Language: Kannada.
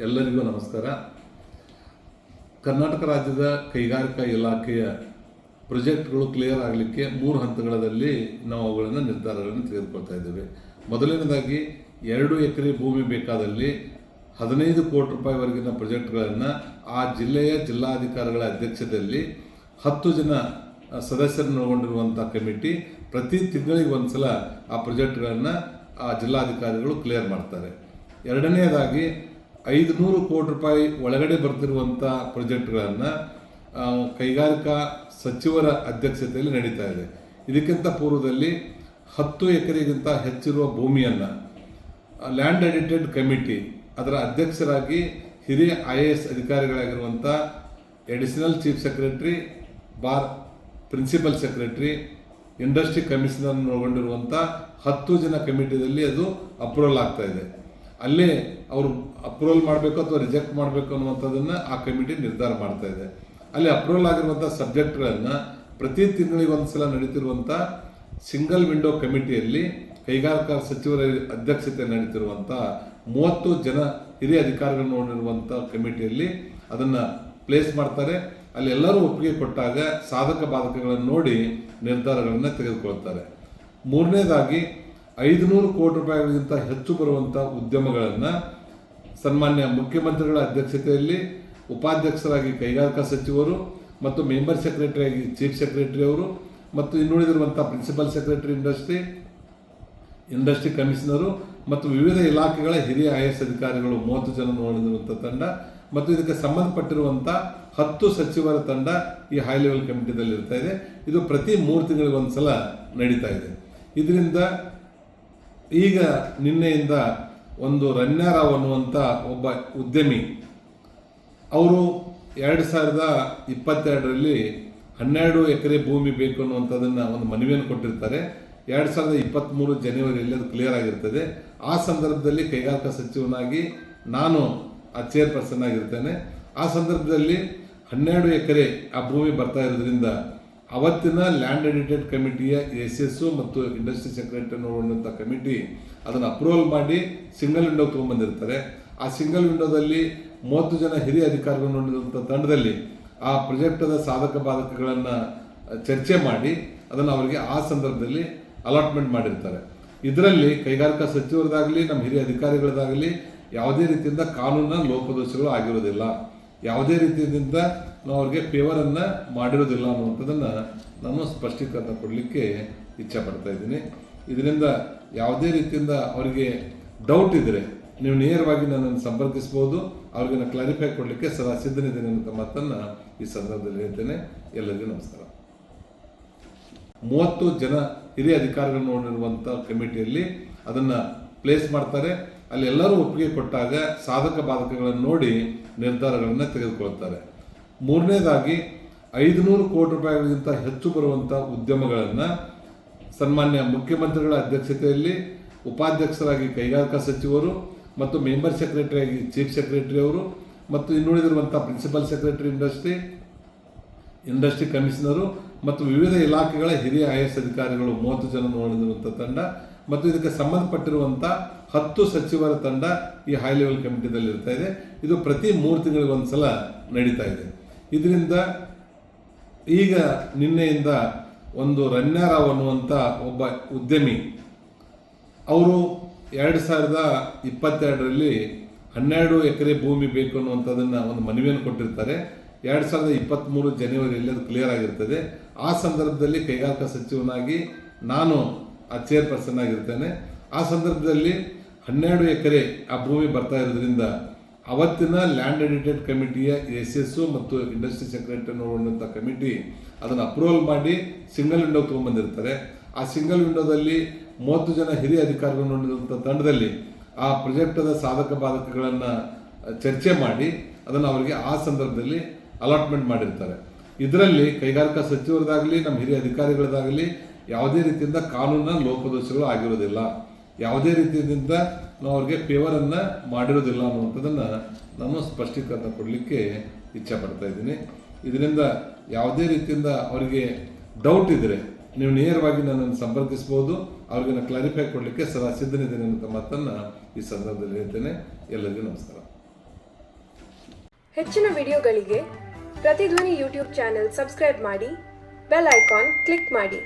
ಎಲ್ಲರಿಗೂ ನಮಸ್ಕಾರ. ಕರ್ನಾಟಕ ರಾಜ್ಯದ ಕೈಗಾರಿಕಾ ಇಲಾಖೆಯ ಪ್ರಾಜೆಕ್ಟ್ಗಳು ಕ್ಲಿಯರ್ ಆಗಲಿಕ್ಕೆ 3 ಹಂತಗಳಲ್ಲಿ ನಾವು ಅವುಗಳನ್ನು ನಿರ್ಧಾರಗಳನ್ನು ತೆಗೆದುಕೊಳ್ತಾ ಇದ್ದೇವೆ. ಮೊದಲನೇದಾಗಿ 2 ಎಕರೆ ಭೂಮಿ ಬೇಕಾದಲ್ಲಿ 15 ಕೋಟಿ ರೂಪಾಯಿವರೆಗಿನ ಪ್ರಾಜೆಕ್ಟ್ಗಳನ್ನು ಆ ಜಿಲ್ಲೆಯ ಜಿಲ್ಲಾಧಿಕಾರಿಗಳ ಅಧ್ಯಕ್ಷತೆಯಲ್ಲಿ 10 ಜನ ಸದಸ್ಯರನ್ನು ಒಳಗೊಂಡಿರುವಂಥ ಕಮಿಟಿ ಪ್ರತಿ ತಿಂಗಳಿಗೆ ಒಂದು ಸಲ ಆ ಪ್ರಾಜೆಕ್ಟ್ಗಳನ್ನು ಆ ಜಿಲ್ಲಾಧಿಕಾರಿಗಳು ಕ್ಲಿಯರ್ ಮಾಡ್ತಾರೆ. ಎರಡನೆಯದಾಗಿ 500 ಕೋಟಿ ರೂಪಾಯಿ ಒಳಗಡೆ ಬರ್ತಿರುವಂಥ ಪ್ರಾಜೆಕ್ಟ್ಗಳನ್ನು ಕೈಗಾರಿಕಾ ಸಚಿವರ ಅಧ್ಯಕ್ಷತೆಯಲ್ಲಿ ನಡೀತಾ ಇದೆ. ಇದಕ್ಕಿಂತ ಪೂರ್ವದಲ್ಲಿ 10 ಎಕರೆಗಿಂತ ಹೆಚ್ಚಿರುವ ಭೂಮಿಯನ್ನು ಲ್ಯಾಂಡ್ ಎಡಿಟೆಡ್ ಕಮಿಟಿ ಅದರ ಅಧ್ಯಕ್ಷರಾಗಿ ಹಿರಿಯ IAS ಅಧಿಕಾರಿಗಳಾಗಿರುವಂಥ additional chief secretary principal secretary industry commissioner ಒಳಗೊಂಡಿರುವಂಥ 10 ಜನ ಕಮಿಟಿಯಲ್ಲಿ ಅದು ಅಪ್ರೂವಲ್ ಆಗ್ತಾ ಇದೆ. ಅಲ್ಲೇ ಅವರು ಅಪ್ರೂವಲ್ ಮಾಡಬೇಕು ಅಥವಾ ರಿಜೆಕ್ಟ್ ಮಾಡಬೇಕು ಅನ್ನುವಂಥದ್ದನ್ನು ಆ ಕಮಿಟಿ ನಿರ್ಧಾರ ಮಾಡ್ತಾ ಇದೆ. ಅಲ್ಲಿ ಅಪ್ರೂವಲ್ ಆಗಿರುವಂಥ ಸಬ್ಜೆಕ್ಟ್ಗಳನ್ನು ಪ್ರತಿ ತಿಂಗಳಿಗೆ ಒಂದು ಸಲ ನಡೀತಿರುವಂಥ ಸಿಂಗಲ್ ವಿಂಡೋ ಕಮಿಟಿಯಲ್ಲಿ ಕೈಗಾರಿಕಾ ಸಚಿವರ ಅಧ್ಯಕ್ಷತೆಯಲ್ಲಿ ನಡೀತಿರುವಂಥ 30 ಜನ ಹಿರಿಯ ಅಧಿಕಾರಿಗಳನ್ನು ನೋಡಿರುವಂಥ ಕಮಿಟಿಯಲ್ಲಿ ಅದನ್ನು ಪ್ಲೇಸ್ ಮಾಡ್ತಾರೆ. ಅಲ್ಲಿ ಎಲ್ಲರೂ ಒಪ್ಪಿಗೆ ಕೊಟ್ಟಾಗ ಸಾಧಕ ಬಾಧಕಗಳನ್ನು ನೋಡಿ ನಿರ್ಧಾರಗಳನ್ನು ತೆಗೆದುಕೊಳ್ತಾರೆ. ಮೂರನೇದಾಗಿ 500 ಕೋಟಿ ರೂಪಾಯಿಗಳಿಗಿಂತ ಹೆಚ್ಚು ಬರುವಂಥ ಉದ್ಯಮಗಳನ್ನು ಸನ್ಮಾನ್ಯ ಮುಖ್ಯಮಂತ್ರಿಗಳ ಅಧ್ಯಕ್ಷತೆಯಲ್ಲಿ ಉಪಾಧ್ಯಕ್ಷರಾಗಿ ಕೈಗಾರಿಕಾ ಸಚಿವರು ಮತ್ತು ಮೆಂಬರ್ ಸೆಕ್ರೆಟರಿಯಾಗಿ ಚೀಫ್ ಸೆಕ್ರೆಟರಿ ಅವರು ಮತ್ತು ಇನ್ನುಳಿದಿರುವಂಥ ಪ್ರಿನ್ಸಿಪಲ್ ಸೆಕ್ರೆಟರಿ ಇಂಡಸ್ಟ್ರಿ ಕಮಿಷನರು ಮತ್ತು ವಿವಿಧ ಇಲಾಖೆಗಳ ಹಿರಿಯ IAS ಅಧಿಕಾರಿಗಳು 30 ಜನ ನೋಡಿರುವಂಥ ತಂಡ ಮತ್ತು ಇದಕ್ಕೆ ಸಂಬಂಧಪಟ್ಟಿರುವಂಥ 10 ಸಚಿವರ ತಂಡ ಈ ಹೈ ಲೆವೆಲ್ ಕಮಿಟಿದಲ್ಲಿ ಇರ್ತಾ ಇದೆ. ಇದು ಪ್ರತಿ 3 ತಿಂಗಳಿಗೆ ಒಂದು ಸಲ ನಡೀತಾ ಇದೆ. ಇದರಿಂದ ಈಗ ನಿನ್ನೆಯಿಂದ ಒಂದು ರಣ್ಯಾರಾವ್ ಅನ್ನುವಂಥ ಒಬ್ಬ ಉದ್ಯಮಿ ಅವರು 2022ರಲ್ಲಿ 12 ಎಕರೆ ಭೂಮಿ ಬೇಕು ಅನ್ನುವಂಥದ್ದನ್ನು ಒಂದು ಮನವಿಯನ್ನು ಕೊಟ್ಟಿರ್ತಾರೆ. 2023 ಜನವರಿಯಲ್ಲಿ ಅದು ಕ್ಲಿಯರ್ ಆಗಿರ್ತದೆ. ಆ ಸಂದರ್ಭದಲ್ಲಿ ಕೈಗಾರಿಕಾ ಸಚಿವನಾಗಿ ನಾನು ಆ ಚೇರ್ಪರ್ಸನ್ ಆಗಿರ್ತೇನೆ. ಆ ಸಂದರ್ಭದಲ್ಲಿ 12 ಎಕರೆ ಆ ಭೂಮಿ ಬರ್ತಾ ಇರೋದ್ರಿಂದ ಅವತ್ತಿನ ಲ್ಯಾಂಡ್ ಎಡಿಟೆಡ್ ಕಮಿಟಿಯ SS ಮತ್ತು ಇಂಡಸ್ಟ್ರಿ ಸೆಕ್ರೆಟರಿ ನೋಡುವಂಥ ಕಮಿಟಿ ಅದನ್ನು ಅಪ್ರೂವಲ್ ಮಾಡಿ ಸಿಂಗಲ್ ವಿಂಡೋ ತೊಗೊಂಡ್ಬಂದಿರ್ತಾರೆ. ಆ ಸಿಂಗಲ್ ವಿಂಡೋದಲ್ಲಿ 30 ಜನ ಹಿರಿಯ ಅಧಿಕಾರಿಗಳು ನೋಡಿರುವಂಥ ತಂಡದಲ್ಲಿ ಆ ಪ್ರಾಜೆಕ್ಟದ ಸಾಧಕ ಬಾಧಕಗಳನ್ನು ಚರ್ಚೆ ಮಾಡಿ ಅದನ್ನು ಅವರಿಗೆ ಆ ಸಂದರ್ಭದಲ್ಲಿ ಅಲಾಟ್ಮೆಂಟ್ ಮಾಡಿರ್ತಾರೆ. ಇದರಲ್ಲಿ ಕೈಗಾರಿಕಾ ಸಚಿವರದಾಗಲಿ ನಮ್ಮ ಹಿರಿಯ ಅಧಿಕಾರಿಗಳದಾಗಲಿ ಯಾವುದೇ ರೀತಿಯಿಂದ ಕಾನೂನಿನ ಲೋಪದೋಷಗಳು ಆಗಿರೋದಿಲ್ಲ, ಯಾವುದೇ ರೀತಿಯಿಂದ ನಾವು ಅವ್ರಿಗೆ ಫೇವರನ್ನು ಮಾಡಿರೋದಿಲ್ಲ ಅನ್ನುವಂಥದ್ದನ್ನು ನಾನು ಸ್ಪಷ್ಟೀಕರಣ ಕೊಡಲಿಕ್ಕೆ ಇಚ್ಛೆ ಪಡ್ತಾ ಇದ್ದೀನಿ. ಇದರಿಂದ ಯಾವುದೇ ರೀತಿಯಿಂದ ಅವರಿಗೆ ಡೌಟ್ ಇದ್ದರೆ ನೀವು ನೇರವಾಗಿ ನನ್ನನ್ನು ಸಂಪರ್ಕಿಸ್ಬೋದು. ಅವ್ರಿಗೆ ನಾನು ಕ್ಲಾರಿಫೈ ಕೊಡಲಿಕ್ಕೆ ಸದಾ ಸಿದ್ಧನಿದ್ದೇನೆ ಅನ್ನೋ ಮಾತನ್ನು ಈ ಸಂದರ್ಭದಲ್ಲಿ ಹೇಳ್ತೇನೆ. ಎಲ್ಲರಿಗೂ ನಮಸ್ಕಾರ. 30 ಜನ ಹಿರಿಯ ಅಧಿಕಾರಿಗಳು ನೋಡಿರುವಂಥ ಕಮಿಟಿಯಲ್ಲಿ ಅದನ್ನು ಪ್ಲೇಸ್ ಮಾಡ್ತಾರೆ. ಅಲ್ಲಿ ಎಲ್ಲರೂ ಒಪ್ಪಿಗೆ ಕೊಟ್ಟಾಗ ಸಾಧಕ ಬಾಧಕಗಳನ್ನು ನೋಡಿ ನಿರ್ಧಾರಗಳನ್ನು ತೆಗೆದುಕೊಳ್ತಾರೆ. ಮೂರನೇದಾಗಿ 500 ಕೋಟಿ ರೂಪಾಯಿಗಳಿಗಿಂತ ಹೆಚ್ಚು ಬರುವಂಥ ಉದ್ಯಮಗಳನ್ನು ಸನ್ಮಾನ್ಯ ಮುಖ್ಯಮಂತ್ರಿಗಳ ಅಧ್ಯಕ್ಷತೆಯಲ್ಲಿ ಉಪಾಧ್ಯಕ್ಷರಾಗಿ ಕೈಗಾರಿಕಾ ಸಚಿವರು ಮತ್ತು ಮೆಂಬರ್ ಸೆಕ್ರೆಟರಿಯಾಗಿ ಚೀಫ್ ಸೆಕ್ರೆಟರಿ ಅವರು ಮತ್ತು ಇನ್ನುಳಿದಿರುವಂಥ ಪ್ರಿನ್ಸಿಪಲ್ ಸೆಕ್ರೆಟರಿ ಇಂಡಸ್ಟ್ರಿ ಕಮಿಷನರು ಮತ್ತು ವಿವಿಧ ಇಲಾಖೆಗಳ ಹಿರಿಯ IAS ಅಧಿಕಾರಿಗಳು 30 ಜನ ನೋಡಿರುವಂಥ ತಂಡ ಮತ್ತು ಇದಕ್ಕೆ ಸಂಬಂಧಪಟ್ಟಿರುವಂಥ 10 ಸಚಿವರ ತಂಡ ಈ ಹೈ ಲೆವೆಲ್ ಕಮಿಟಿದಲ್ಲಿ ಇರ್ತಾ ಇದೆ. ಇದು ಪ್ರತಿ 3 ತಿಂಗಳಿಗೆ ಒಂದು ಸಲ ನಡೀತಾ ಇದೆ. ಇದರಿಂದ ಈಗ ನಿನ್ನೆಯಿಂದ ಒಂದು ರಣ್ಯಾರಾವ್ ಅನ್ನುವಂಥ ಒಬ್ಬ ಉದ್ಯಮಿ ಅವರು 2022ರಲ್ಲಿ 12 ಎಕರೆ ಭೂಮಿ ಬೇಕು ಅನ್ನುವಂಥದ್ದನ್ನು ಒಂದು ಮನವಿಯನ್ನು ಕೊಟ್ಟಿರ್ತಾರೆ. 2023 ಜನವರಿಯಲ್ಲಿ ಅದು ಕ್ಲಿಯರ್ ಆಗಿರ್ತದೆ. ಆ ಸಂದರ್ಭದಲ್ಲಿ ಕೈಗಾರಿಕಾ ಸಚಿವನಾಗಿ ನಾನು ಆ ಚೇರ್ಪರ್ಸನ್ ಆಗಿರ್ತೇನೆ. ಆ ಸಂದರ್ಭದಲ್ಲಿ 12 ಎಕರೆ ಆ ಭೂಮಿ ಬರ್ತಾ ಇರೋದ್ರಿಂದ ಅವತ್ತಿನ ಲ್ಯಾಂಡ್ ಎಡಿಟೆಡ್ ಕಮಿಟಿಯ SS ಮತ್ತು ಇಂಡಸ್ಟ್ರಿ ಸೆಕ್ರೆಟರಿ ನೋಡುವಂಥ ಕಮಿಟಿ ಅದನ್ನು ಅಪ್ರೂವಲ್ ಮಾಡಿ ಸಿಂಗಲ್ ವಿಂಡೋ ತೊಗೊಂಡ್ಬಂದಿರ್ತಾರೆ. ಆ ಸಿಂಗಲ್ ವಿಂಡೋದಲ್ಲಿ 30 ಜನ ಹಿರಿಯ ಅಧಿಕಾರಿಗಳು ನೋಡಿರುವಂಥ ತಂಡದಲ್ಲಿ ಆ ಪ್ರಾಜೆಕ್ಟದ ಸಾಧಕ ಬಾಧಕಗಳನ್ನು ಚರ್ಚೆ ಮಾಡಿ ಅದನ್ನು ಅವರಿಗೆ ಆ ಸಂದರ್ಭದಲ್ಲಿ ಅಲಾಟ್ಮೆಂಟ್ ಮಾಡಿರ್ತಾರೆ. ಇದರಲ್ಲಿ ಕೈಗಾರಿಕಾ ಸಚಿವರದಾಗಲಿ ನಮ್ಮ ಹಿರಿಯ ಅಧಿಕಾರಿಗಳದಾಗಲಿ ಯಾವುದೇ ರೀತಿಯಿಂದ ಕಾನೂನಿನ ಲೋಪದೋಷಗಳು ಆಗಿರೋದಿಲ್ಲ, ಯಾವುದೇ ರೀತಿಯಿಂದ ನಾವು ಅವ್ರಿಗೆ ಫೇವರನ್ನು ಮಾಡಿರೋದಿಲ್ಲ ಅನ್ನುವಂಥದ್ದನ್ನು ನಾನು ಸ್ಪಷ್ಟೀಕರಣ ಕೊಡಲಿಕ್ಕೆ ಇಚ್ಛೆ ಪಡ್ತಾ ಇದ್ದೀನಿ. ಇದರಿಂದ ಯಾವುದೇ ರೀತಿಯಿಂದ ಅವರಿಗೆ ಡೌಟ್ ಇದ್ದರೆ ನೀವು ನೇರವಾಗಿ ನನ್ನನ್ನು ಸಂಪರ್ಕಿಸ್ಬೋದು. ಅವ್ರಿಗೆ ನಾನು ಕ್ಲಾರಿಫೈ ಕೊಡಲಿಕ್ಕೆ ಸದಾ ಸಿದ್ಧನಿದ್ದೇನೆ ಅನ್ನೋ ಮಾತನ್ನು ಈ ಸಂದರ್ಭದಲ್ಲಿ ಹೇಳ್ತೇನೆ. ಎಲ್ಲರಿಗೂ ನಮಸ್ಕಾರ. ಹೆಚ್ಚಿನ ವಿಡಿಯೋಗಳಿಗೆ ಪ್ರತಿಧ್ವನಿ ಯೂಟ್ಯೂಬ್ ಚಾನೆಲ್ ಸಬ್ಸ್ಕ್ರೈಬ್ ಮಾಡಿ, ಬೆಲ್ ಐಕಾನ್ ಕ್ಲಿಕ್ ಮಾಡಿ.